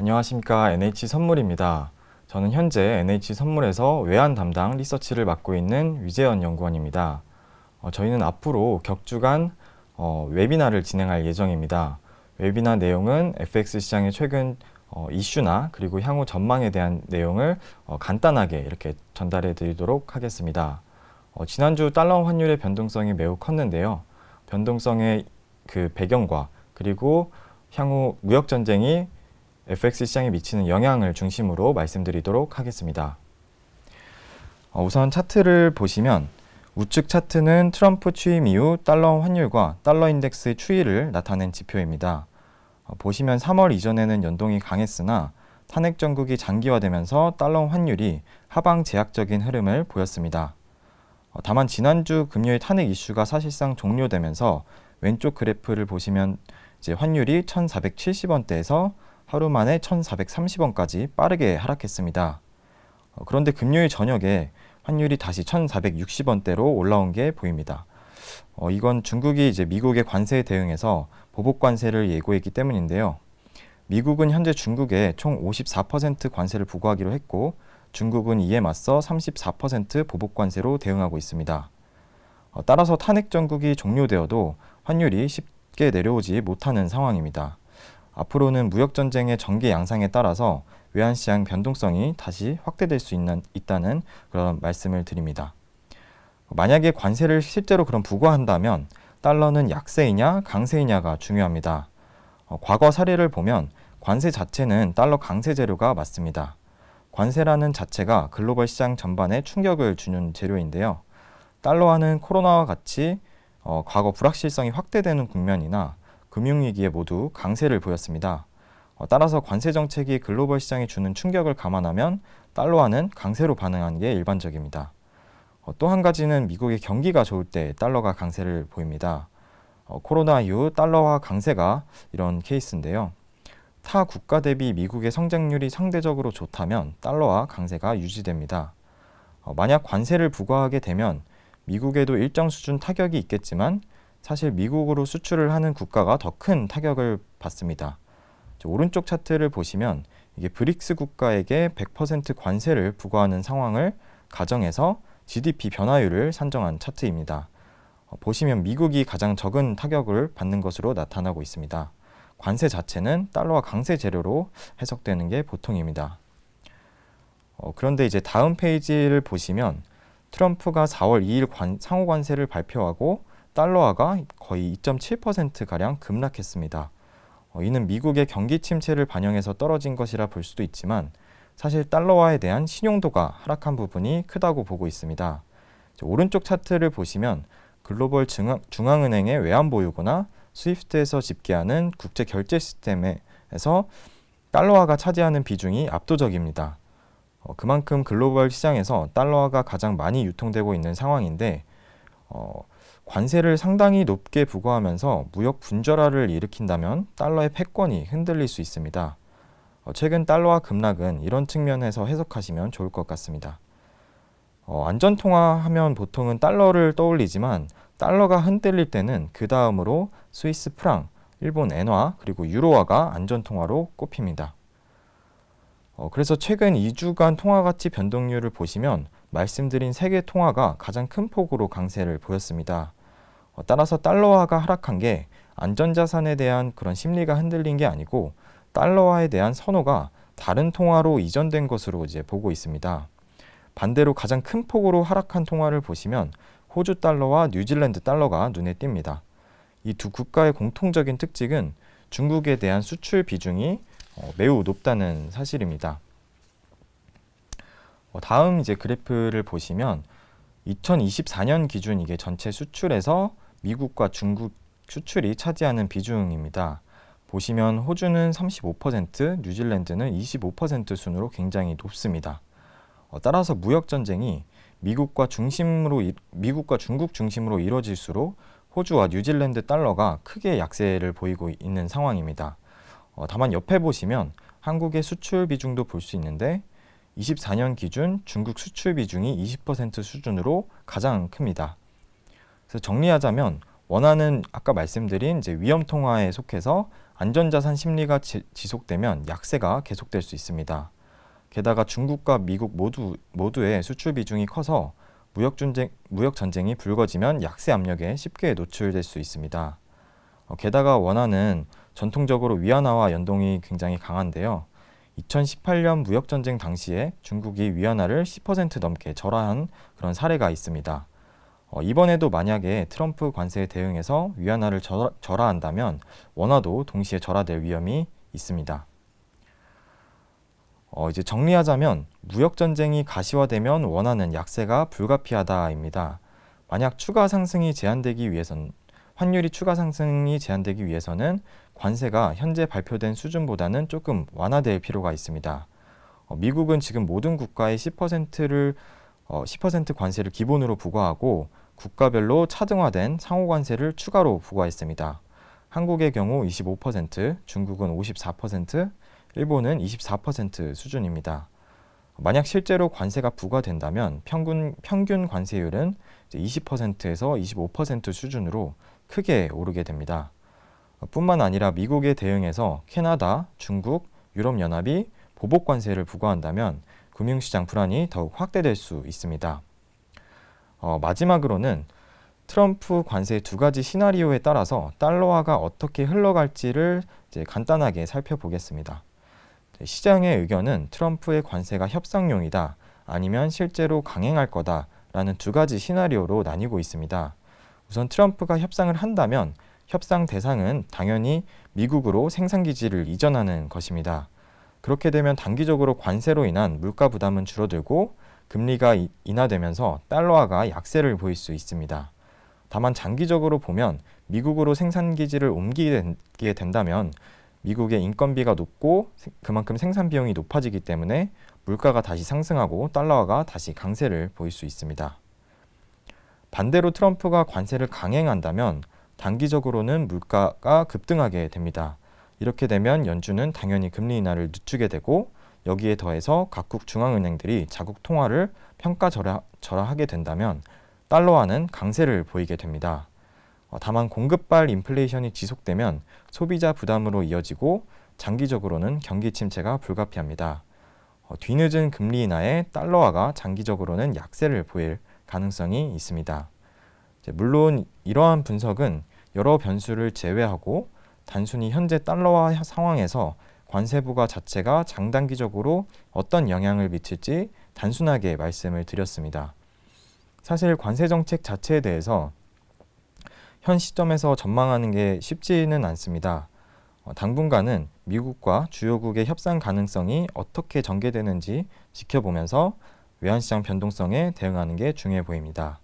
안녕하십니까. NH선물입니다. 저는 현재 NH선물에서 외환 담당 리서치를 맡고 있는 위재현 연구원입니다. 저희는 앞으로 격주간 웨비나를 진행할 예정입니다. 웨비나 내용은 FX 시장의 최근 이슈나 그리고 향후 전망에 대한 내용을 간단하게 이렇게 전달해 드리도록 하겠습니다. 지난주 달러 환율의 변동성이 매우 컸는데요. 변동성의 그 배경과 그리고 향후 무역 전쟁이 FX 시장에 미치는 영향을 중심으로 말씀드리도록 하겠습니다. 우선 차트를 보시면 우측 차트는 트럼프 취임 이후 달러 환율과 달러 인덱스의 추이를 나타낸 지표입니다. 보시면 3월 이전에는 연동이 강했으나 탄핵 정국이 장기화되면서 달러 환율이 하방 제약적인 흐름을 보였습니다. 다만 지난주 금요일 탄핵 이슈가 사실상 종료되면서 왼쪽 그래프를 보시면 이제 환율이 1,470원대에서 하루 만에 1,430원까지 빠르게 하락했습니다. 그런데 금요일 저녁에 환율이 다시 1,460원대로 올라온 게 보입니다. 이건 중국이 이제 미국의 관세에 대응해서 보복 관세를 예고했기 때문인데요. 미국은 현재 중국에 총 54% 관세를 부과하기로 했고 중국은 이에 맞서 34% 보복 관세로 대응하고 있습니다. 따라서 탄핵 정국이 종료되어도 환율이 쉽게 내려오지 못하는 상황입니다. 앞으로는 무역전쟁의 전개 양상에 따라서 외환시장 변동성이 다시 확대될 수 있다는 그런 말씀을 드립니다. 만약에 관세를 실제로 그럼 부과한다면 달러는 약세이냐 강세이냐가 중요합니다. 과거 사례를 보면 관세 자체는 달러 강세 재료가 맞습니다. 관세라는 자체가 글로벌 시장 전반에 충격을 주는 재료인데요. 달러화는 코로나와 같이 과거 불확실성이 확대되는 국면이나 금융위기에 모두 강세를 보였습니다. 따라서 관세 정책이 글로벌 시장에 주는 충격을 감안하면 달러화는 강세로 반응하는 게 일반적입니다. 또 한 가지는 미국의 경기가 좋을 때 달러가 강세를 보입니다. 코로나 이후 달러화 강세가 이런 케이스인데요. 타 국가 대비 미국의 성장률이 상대적으로 좋다면 달러화 강세가 유지됩니다. 만약 관세를 부과하게 되면 미국에도 일정 수준 타격이 있겠지만 사실 미국으로 수출을 하는 국가가 더 큰 타격을 받습니다. 오른쪽 차트를 보시면 이게 브릭스 국가에게 100% 관세를 부과하는 상황을 가정해서 GDP 변화율을 산정한 차트입니다. 보시면 미국이 가장 적은 타격을 받는 것으로 나타나고 있습니다. 관세 자체는 달러와 강세 재료로 해석되는 게 보통입니다. 그런데 이제 다음 페이지를 보시면 트럼프가 4월 2일 상호 관세를 발표하고 달러화가 거의 2.7%가량 급락했습니다. 이는 미국의 경기 침체를 반영해서 떨어진 것이라 볼 수도 있지만 사실 달러화에 대한 신용도가 하락한 부분이 크다고 보고 있습니다. 오른쪽 차트를 보시면 글로벌 중앙은행의 외환보유고나 스위프트에서 집계하는 국제 결제 시스템에서 달러화가 차지하는 비중이 압도적입니다. 그만큼 글로벌 시장에서 달러화가 가장 많이 유통되고 있는 상황인데 관세를 상당히 높게 부과하면서 무역 분절화를 일으킨다면 달러의 패권이 흔들릴 수 있습니다. 최근 달러화 급락은 이런 측면에서 해석하시면 좋을 것 같습니다. 안전통화 하면 보통은 달러를 떠올리지만 달러가 흔들릴 때는 그 다음으로 스위스 프랑, 일본 엔화, 그리고 유로화가 안전통화로 꼽힙니다. 그래서 최근 2주간 통화가치 변동률을 보시면 말씀드린 세 개 통화가 가장 큰 폭으로 강세를 보였습니다. 따라서 달러화가 하락한 게 안전자산에 대한 그런 심리가 흔들린 게 아니고 달러화에 대한 선호가 다른 통화로 이전된 것으로 이제 보고 있습니다. 반대로 가장 큰 폭으로 하락한 통화를 보시면 호주 달러와 뉴질랜드 달러가 눈에 띕니다. 이 두 국가의 공통적인 특징은 중국에 대한 수출 비중이 매우 높다는 사실입니다. 다음 이제 그래프를 보시면 2024년 기준 이게 전체 수출에서 미국과 중국 수출이 차지하는 비중입니다. 보시면 호주는 35%, 뉴질랜드는 25% 순으로 굉장히 높습니다. 따라서 무역 전쟁이 미국과 중국 중심으로 이루어질수록 호주와 뉴질랜드 달러가 크게 약세를 보이고 있는 상황입니다. 다만 옆에 보시면 한국의 수출 비중도 볼 수 있는데 24년 기준 중국 수출 비중이 20% 수준으로 가장 큽니다. 그래서 정리하자면 원화는 아까 말씀드린 이제 위험 통화에 속해서 안전자산 심리가 지속되면 약세가 계속될 수 있습니다. 게다가 중국과 미국 모두의 수출 비중이 커서 무역 전쟁이 불거지면 약세 압력에 쉽게 노출될 수 있습니다. 게다가 원화는 전통적으로 위안화와 연동이 굉장히 강한데요. 2018년 무역 전쟁 당시에 중국이 위안화를 10% 넘게 절하한 그런 사례가 있습니다. 이번에도 만약에 트럼프 관세에 대응해서 위안화를 절하한다면 원화도 동시에 절하될 위험이 있습니다. 이제 정리하자면 무역 전쟁이 가시화되면 원화는 약세가 불가피하다입니다. 만약 환율이 추가 상승이 제한되기 위해서는 관세가 현재 발표된 수준보다는 조금 완화될 필요가 있습니다. 미국은 지금 모든 국가에 10% 관세를 기본으로 부과하고 국가별로 차등화된 상호 관세를 추가로 부과했습니다. 한국의 경우 25%, 중국은 54%, 일본은 24% 수준입니다. 만약 실제로 관세가 부과된다면 평균 관세율은 20%에서 25% 수준으로 크게 오르게 됩니다. 뿐만 아니라 미국에 대응해서 캐나다, 중국, 유럽연합이 보복 관세를 부과한다면 금융시장 불안이 더욱 확대될 수 있습니다. 마지막으로는 트럼프 관세의 두 가지 시나리오에 따라서 달러화가 어떻게 흘러갈지를 이제 간단하게 살펴보겠습니다. 시장의 의견은 트럼프의 관세가 협상용이다, 아니면 실제로 강행할 거다라는 두 가지 시나리오로 나뉘고 있습니다. 우선 트럼프가 협상을 한다면 협상 대상은 당연히 미국으로 생산기지를 이전하는 것입니다. 그렇게 되면 단기적으로 관세로 인한 물가 부담은 줄어들고 금리가 인하되면서 달러화가 약세를 보일 수 있습니다. 다만 장기적으로 보면 미국으로 생산기지를 옮기게 된다면 미국의 인건비가 높고 그만큼 생산 비용이 높아지기 때문에 물가가 다시 상승하고 달러화가 다시 강세를 보일 수 있습니다. 반대로 트럼프가 관세를 강행한다면 단기적으로는 물가가 급등하게 됩니다. 이렇게 되면 연준은 당연히 금리 인하를 늦추게 되고 여기에 더해서 각국 중앙은행들이 자국 통화를 평가절하하게 된다면 달러화는 강세를 보이게 됩니다. 다만 공급발 인플레이션이 지속되면 소비자 부담으로 이어지고 장기적으로는 경기 침체가 불가피합니다. 뒤늦은 금리 인하에 달러화가 장기적으로는 약세를 보일 가능성이 있습니다. 물론 이러한 분석은 여러 변수를 제외하고 단순히 현재 달러화 상황에서 관세 부과 자체가 장단기적으로 어떤 영향을 미칠지 단순하게 말씀을 드렸습니다. 사실 관세 정책 자체에 대해서 현 시점에서 전망하는 게 쉽지는 않습니다. 당분간은 미국과 주요국의 협상 가능성이 어떻게 전개되는지 지켜보면서 외환시장 변동성에 대응하는 게 중요해 보입니다.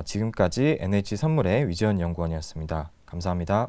지금까지 NH선물의 위지원 연구원이었습니다. 감사합니다.